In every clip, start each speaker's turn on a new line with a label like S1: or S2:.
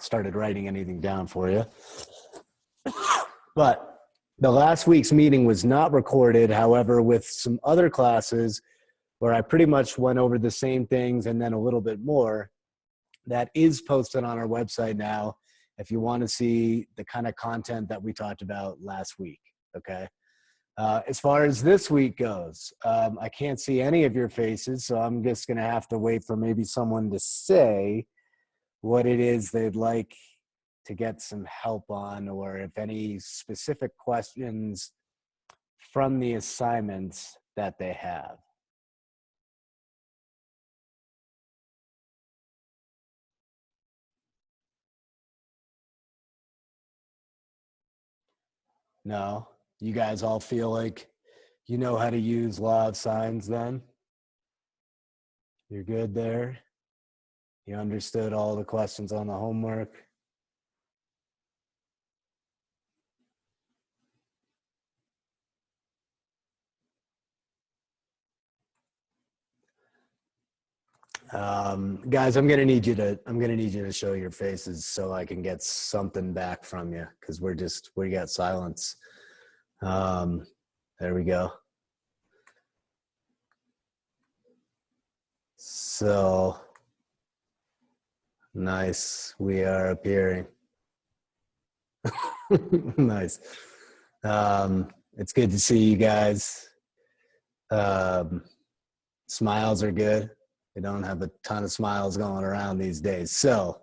S1: started writing anything down for you. But the last week's meeting was not recorded. However, with some other classes where I pretty much went over the same things and then a little bit more, that is posted on our website now if you want to see the kind of content that we talked about last week, okay? As far as this week goes, I can't see any of your faces, so I'm just going to have to wait for maybe someone to say what it is they'd like to get some help on, or if any specific questions from the assignments that they have. No? You guys all feel like you know how to use law of signs then? You're good there? You understood all the questions on the homework? Guys, I'm gonna need you to show your faces so I can get something back from you, because we got silence. There we go. So nice, we are appearing. Nice. It's good to see you guys. Smiles are good. We don't have a ton of smiles going around these days. So,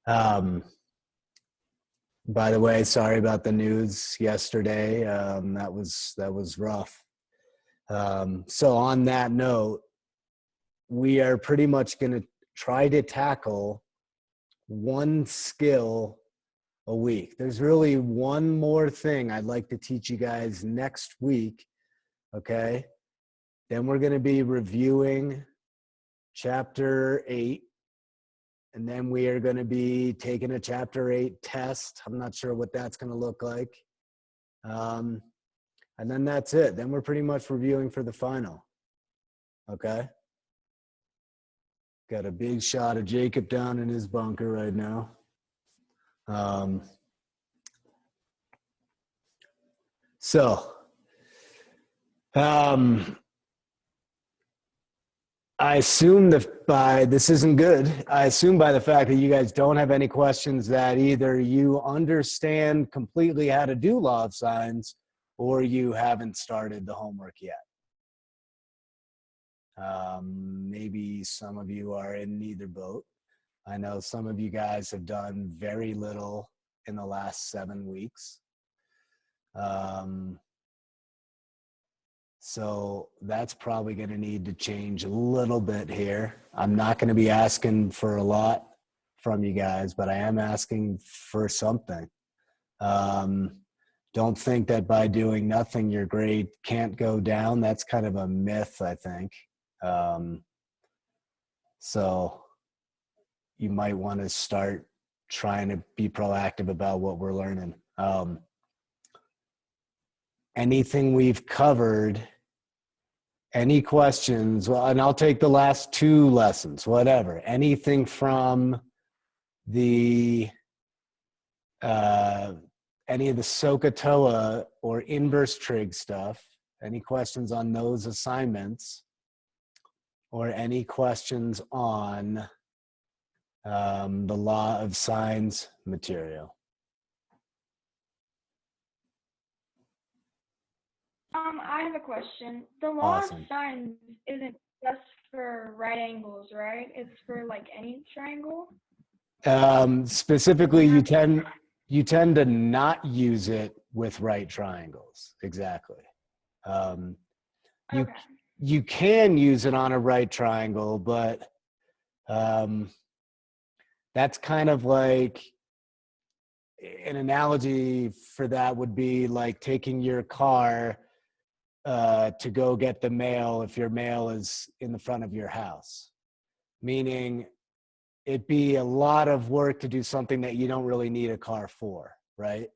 S1: by the way, sorry about the news yesterday. That was rough. So on that note, we are pretty much going to try to tackle one skill a week. There's really one more thing I'd like to teach you guys next week, okay? Then we're going to be reviewing Chapter 8, and then we are going to be taking a Chapter 8 test. I'm not sure what that's going to look like. And then that's it. Then we're pretty much reviewing for the final, okay? Got a big shot of Jacob down in his bunker right now. I assume this isn't good. I assume by the fact that you guys don't have any questions that either you understand completely how to do law of signs or you haven't started the homework yet. Maybe some of you are in neither boat. I know some of you guys have done very little in the last 7 weeks. So that's probably going to need to change a little bit here. I'm not going to be asking for a lot from you guys, but I am asking for something. Don't think that by doing nothing, your grade can't go down. That's kind of a myth, I think. So you might want to start trying to be proactive about what we're learning. Anything we've covered, any questions, well, and I'll take the last 2 lessons, whatever. Anything from the, any of the SOHCAHTOA or inverse trig stuff, any questions on those assignments, or any questions on the law of signs material?
S2: I have a question. The law of signs isn't just for right angles, right? It's for like any triangle?
S1: Specifically, you tend to not use it with right triangles. Exactly.
S2: Okay.
S1: You can use it on a right triangle, but that's kind of like, an analogy for that would be like taking your car to go get the mail if your mail is in the front of your house. Meaning it'd be a lot of work to do something that you don't really need a car for, right?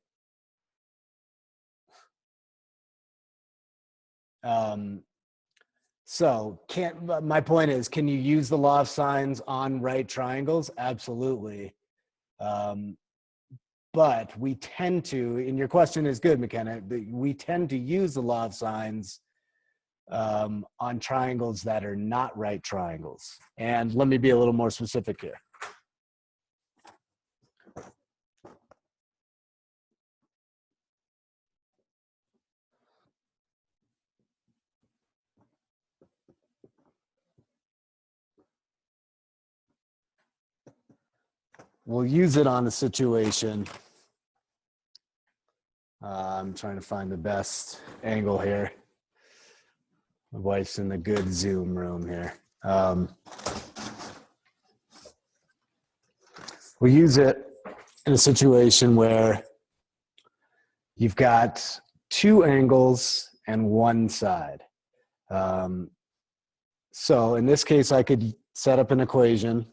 S1: So my point is, can you use the law of signs on right triangles? Absolutely. But we tend to, and your question is good, McKenna, we tend to use the law of sines on triangles that are not right triangles. And let me be a little more specific here. We'll use it on a situation. I'm trying to find the best angle here. My wife's in the good Zoom room here. We'll use it in a situation where you've got two angles and one side. So in this case, I could set up an equation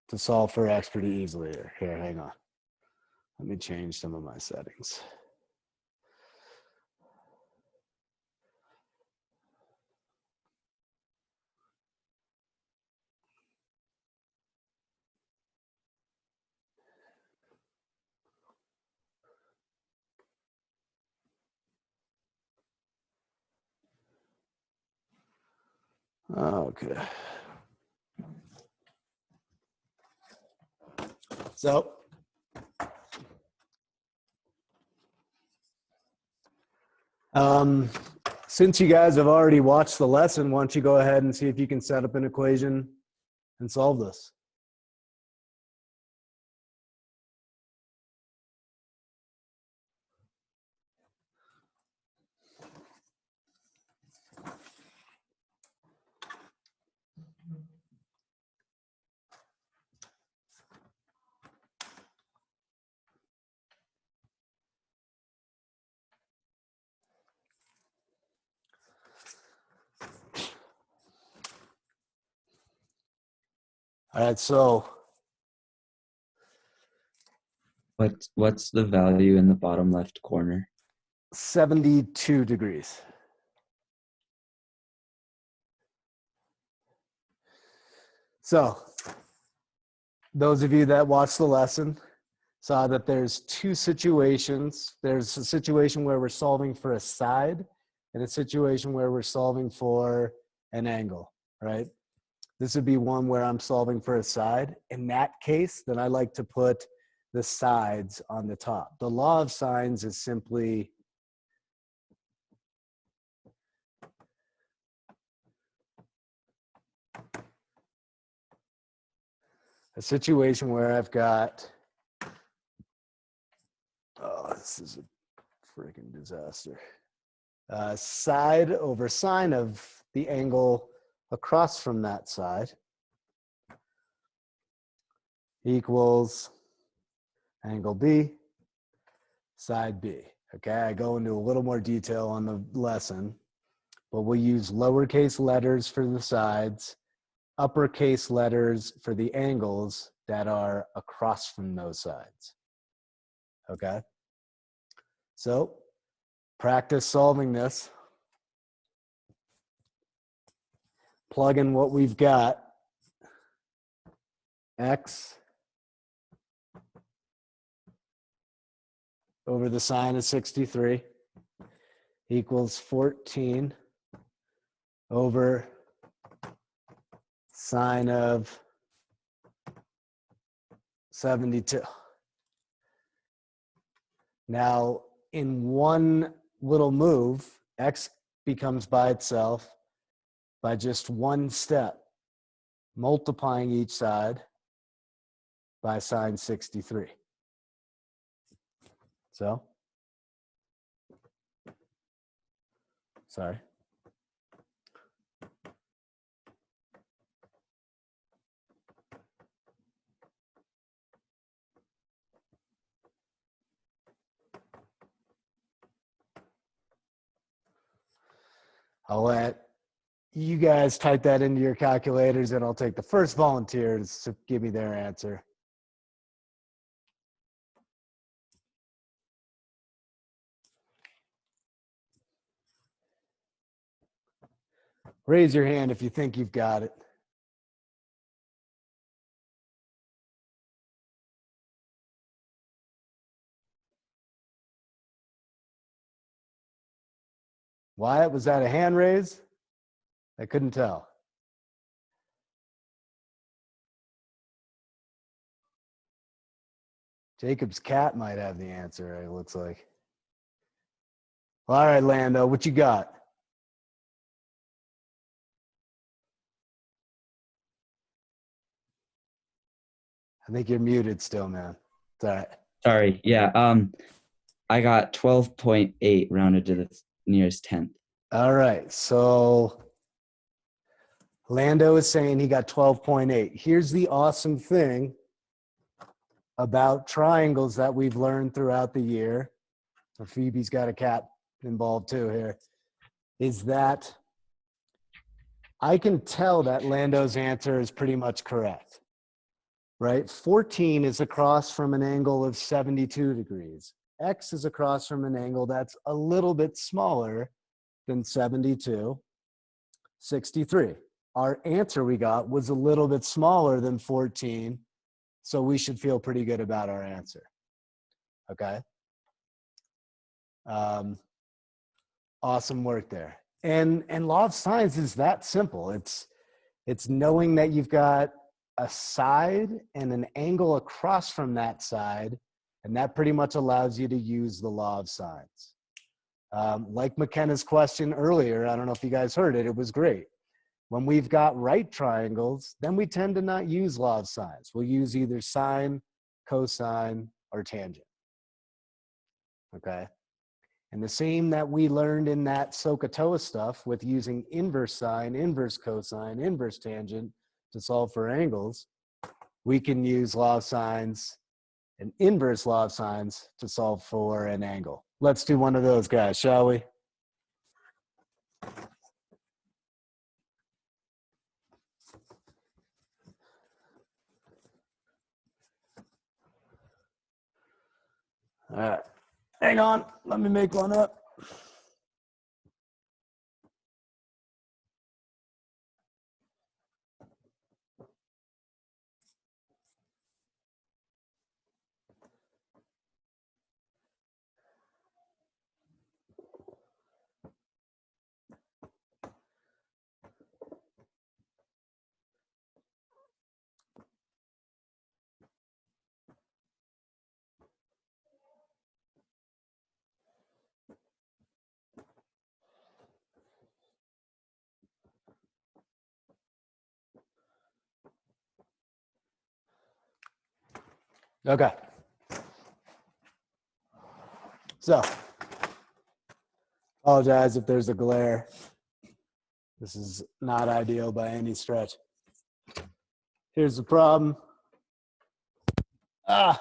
S1: to solve for x pretty easily here. Here, hang on. Let me change some of my settings. Okay. So, since you guys have already watched the lesson, why don't you go ahead and see if you can set up an equation and solve this. All right, so
S3: What's the value in the bottom left corner?
S1: 72 degrees. So those of you that watched the lesson saw that there's two situations. There's a situation where we're solving for a side and a situation where we're solving for an angle, right? This would be one where I'm solving for a side. In that case, then I like to put the sides on the top. The law of sines is simply a situation where I've got, oh, this is a freaking disaster. Side over sine of the angle across from that side equals angle B, side B. Okay, I go into a little more detail on the lesson, but we'll use lowercase letters for the sides, uppercase letters for the angles that are across from those sides. Okay, so practice solving this. Plug in what we've got. X over the sine of 63 equals 14 over sine of 72. Now, in one little move, X becomes by itself by just one step, multiplying each side by sine 63. So, sorry. I'll let you guys type that into your calculators and I'll take the first volunteer to give me their answer. Raise your hand if you think you've got it. Wyatt, was that a hand raise? I couldn't tell. Jacob's cat might have the answer, it looks like. All right, Lando, what you got? I think you're muted still, man. It's all right.
S3: Sorry. Yeah. I got 12.8 rounded to the nearest 10th.
S1: All right. So Lando is saying he got 12.8. Here's the awesome thing about triangles that we've learned throughout the year. Phoebe's got a cat involved too here. Is that I can tell that Lando's answer is pretty much correct, right? 14 is across from an angle of 72 degrees. X is across from an angle that's a little bit smaller than 72, 63. Our answer we got was a little bit smaller than 14, so we should feel pretty good about our answer, okay? Awesome work there. And law of sines is that simple. It's knowing that you've got a side and an angle across from that side, and that pretty much allows you to use the law of sines. Like McKenna's question earlier, I don't know if you guys heard it, it was great. When we've got right triangles, then we tend to not use law of sines. We'll use either sine, cosine, or tangent, okay? And the same that we learned in that SOHCAHTOA stuff with using inverse sine, inverse cosine, inverse tangent to solve for angles, we can use law of sines and inverse law of sines to solve for an angle. Let's do one of those guys, shall we? All right, hang on, let me make one up. Okay. So, apologize if there's a glare. This is not ideal by any stretch. Here's the problem. All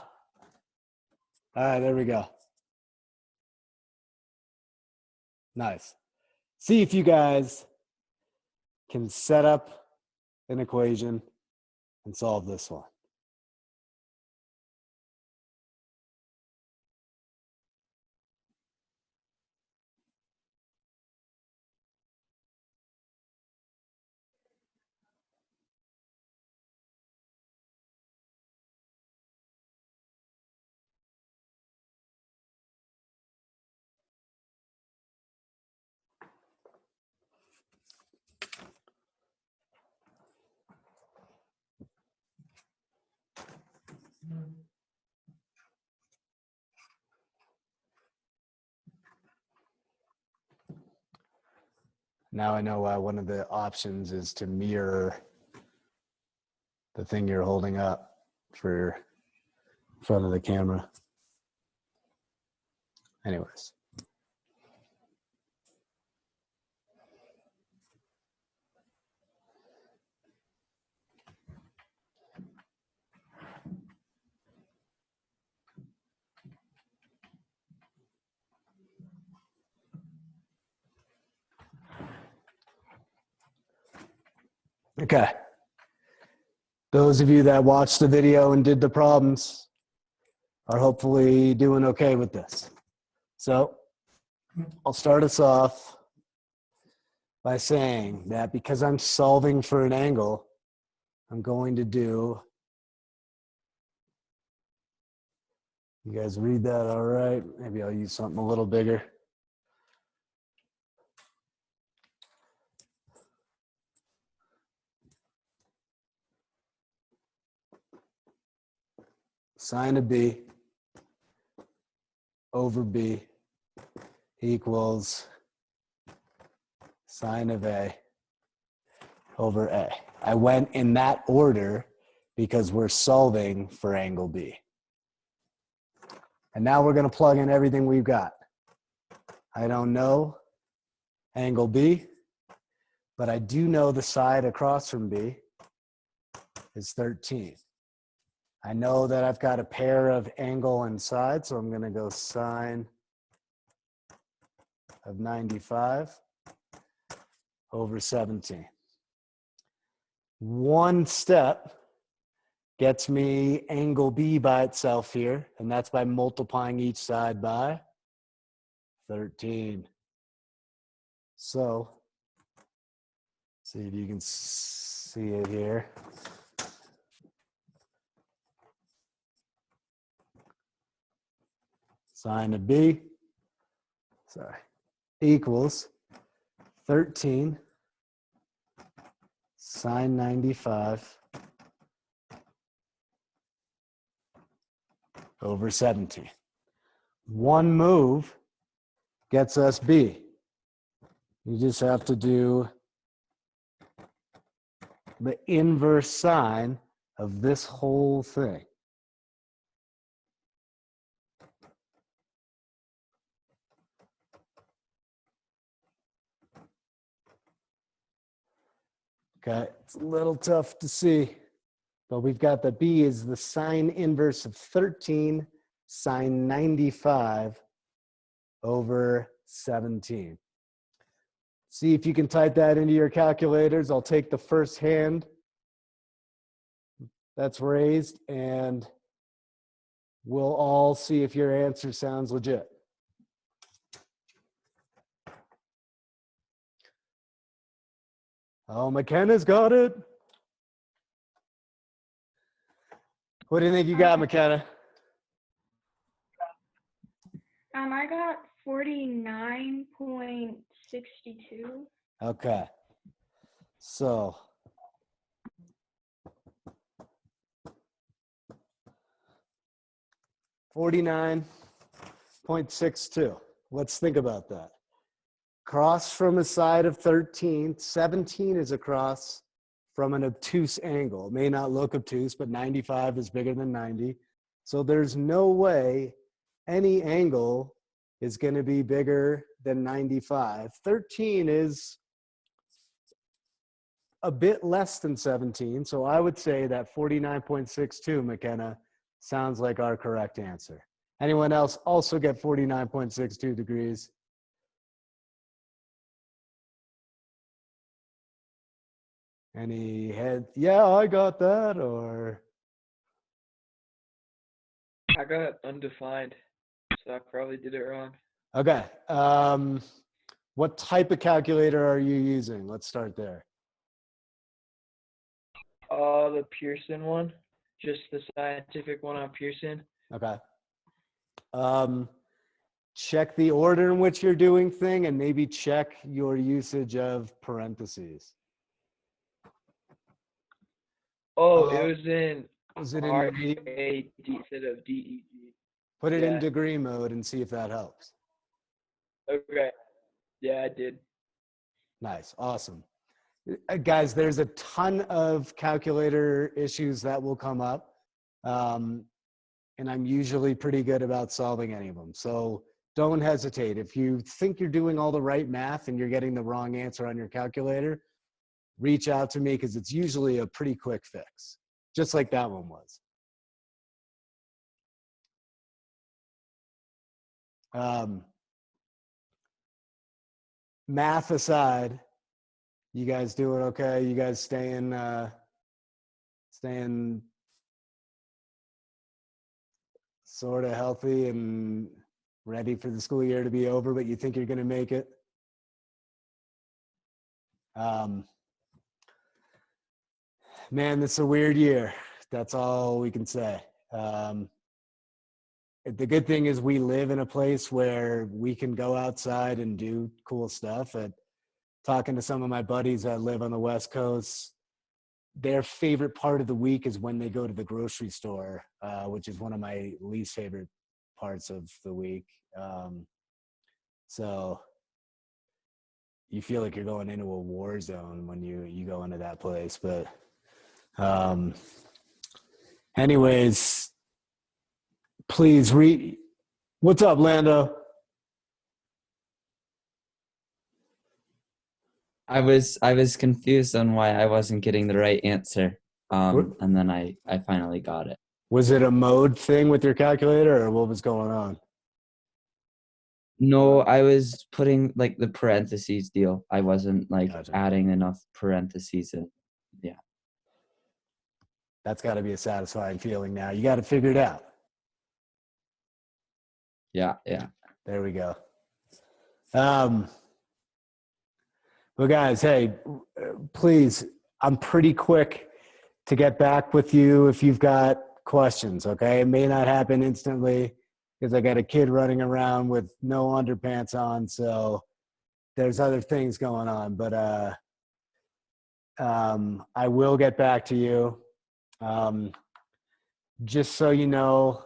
S1: right, there we go. Nice. See if you guys can set up an equation and solve this one. Now I know why one of the options is to mirror the thing you're holding up for front of the camera. Anyways. Okay. Those of you that watched the video and did the problems are hopefully doing okay with this. So I'll start us off by saying that because I'm solving for an angle, I'm going to do, you guys read that all right? Maybe I'll use something a little bigger. sine of B over B equals sine of A over A. I went in that order because we're solving for angle B. And now we're going to plug in everything we've got. I don't know angle B, but I do know the side across from B is 13. I know that I've got a pair of angle and side, so I'm going to go sine of 95 over 17. One step gets me angle B by itself here, and that's by multiplying each side by 13. So, see if you can see it here. Sine of B, equals 13 sine 95 over 17. One move gets us B. You just have to do the inverse sine of this whole thing. Okay, it's a little tough to see, but we've got the B is the sine inverse of 13 sine 95 over 17. See if you can type that into your calculators. I'll take the first hand that's raised, and we'll all see if your answer sounds legit. Oh, McKenna's got it. What do you think you got, McKenna?
S2: I got 49.62.
S1: Okay. So $49.62. Let's think about that. Cross from a side of 13. 17 is across from an obtuse angle. It may not look obtuse, but 95 is bigger than 90. So there's no way any angle is going to be bigger than 95. 13 is a bit less than 17. So I would say that 49.62, McKenna, sounds like our correct answer. Anyone else also get 49.62 degrees? Any head? Yeah, I got that. Or
S4: I got undefined, so I probably did it wrong.
S1: okay. What type of calculator are you using? Let's start there.
S4: The Pearson one, just the scientific one on Pearson.
S1: Okay. Check the order in which you're doing thing, and maybe check your usage of parentheses.
S4: Oh, it was in
S1: Is it in
S4: R-A-D instead of D-E-G.
S1: Put it in
S4: Yeah.
S1: degree mode and see if that helps.
S4: Okay. Yeah, I did.
S1: Nice. Awesome. Guys, there's a ton of calculator issues that will come up. And I'm usually pretty good about solving any of them. So don't hesitate. If you think you're doing all the right math and you're getting the wrong answer on your calculator, reach out to me because it's usually a pretty quick fix, just like that one was. Math aside, you guys doing okay? You guys staying sort of healthy and ready for the school year to be over, but you think you're going to make it? Man, this is a weird year. That's all we can say. The good thing is we live in a place where we can go outside and do cool stuff. Talking to some of my buddies that live on the West Coast, their favorite part of the week is when they go to the grocery store, which is one of my least favorite parts of the week. So you feel like you're going into a war zone when you go into that place. But anyways, please read. What's up, Lando?
S3: I was confused on why I wasn't getting the right answer. And then I finally got it.
S1: Was it a mode thing with your calculator, or what was going on?
S3: No, I was putting like the parentheses deal. I wasn't like
S1: Gotcha.
S3: adding enough parentheses in. Yeah.
S1: That's got to be a satisfying feeling now. You got to figure it out.
S3: Yeah.
S1: There we go. Well, guys, hey, please, I'm pretty quick to get back with you if you've got questions, okay? It may not happen instantly because I got a kid running around with no underpants on, so there's other things going on, but I will get back to you. Just so you know,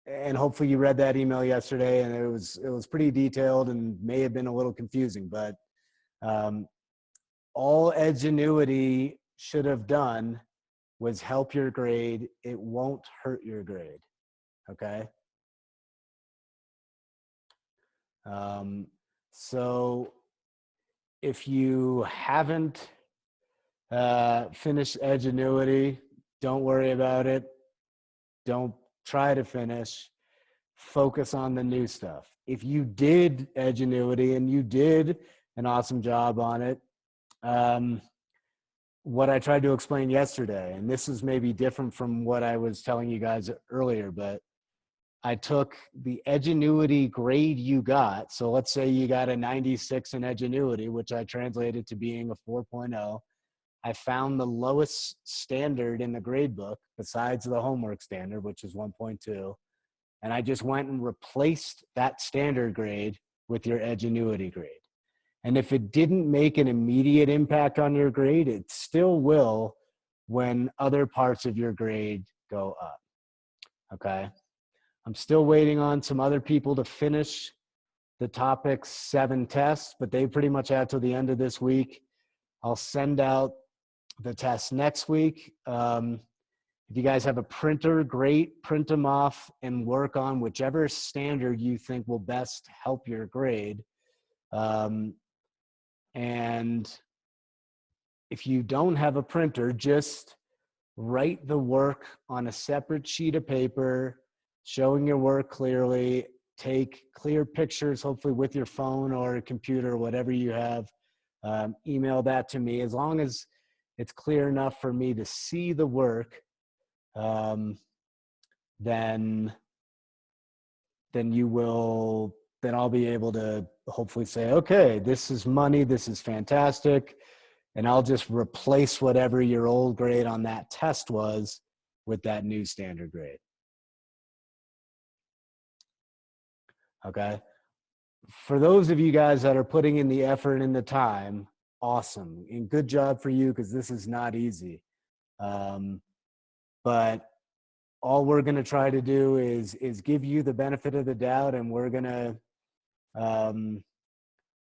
S1: and hopefully you read that email yesterday, and it was pretty detailed and may have been a little confusing, but all Edgenuity should have done was help your grade. It won't hurt your grade, okay? So if you haven't finished Edgenuity, don't worry about it. Don't try to finish. Focus on the new stuff. If you did Edgenuity and you did an awesome job on it, what I tried to explain yesterday, and this is maybe different from what I was telling you guys earlier, but I took the Edgenuity grade you got. So let's say you got a 96 in Edgenuity, which I translated to being a 4.0. I found the lowest standard in the grade book besides the homework standard, which is 1.2. And I just went and replaced that standard grade with your Edgenuity grade. And if it didn't make an immediate impact on your grade, it still will when other parts of your grade go up, okay? I'm still waiting on some other people to finish the topics 7 tests, but they pretty much have till the end of this week. I'll send out the tests next week. If you guys have a printer, great, print them off and work on whichever standard you think will best help your grade. And if you don't have a printer, just write the work on a separate sheet of paper, showing your work clearly. Take clear pictures, hopefully with your phone or a computer, whatever you have. Email that to me. As long as it's clear enough for me to see the work, then I'll be able to hopefully say, okay, this is money, this is fantastic. And I'll just replace whatever your old grade on that test was with that new standard grade. Okay. For those of you guys that are putting in the effort and the time, awesome. And good job for you, because this is not easy. But all we're going to try to do is give you the benefit of the doubt, and we're going to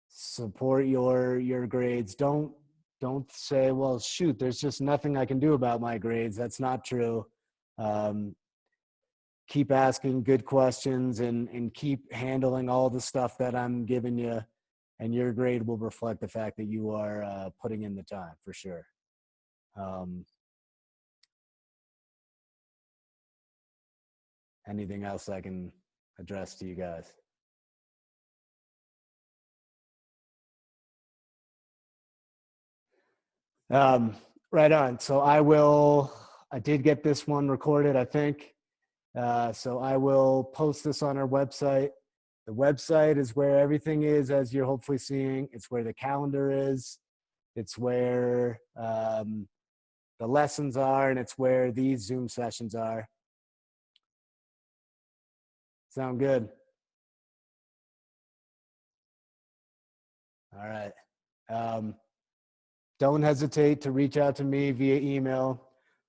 S1: support your grades. Don't say, well, shoot, there's just nothing I can do about my grades. That's not true. Keep asking good questions and keep handling all the stuff that I'm giving you, and your grade will reflect the fact that you are putting in the time, for sure. Anything else I can address to you guys? Right on. So I did get this one recorded, I think. So I will post this on our website. The website is where everything is, as you're hopefully seeing. It's where the calendar is. It's where the lessons are, and it's where these Zoom sessions are. Sound good? All right. don't hesitate to reach out to me via email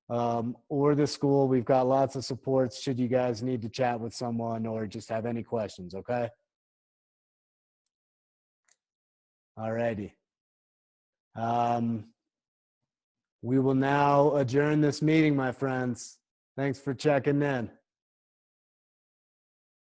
S1: or the school. We've got lots of supports should you guys need to chat with someone or just have any questions, okay? All righty. We will now adjourn this meeting, my friends. Thanks for checking in.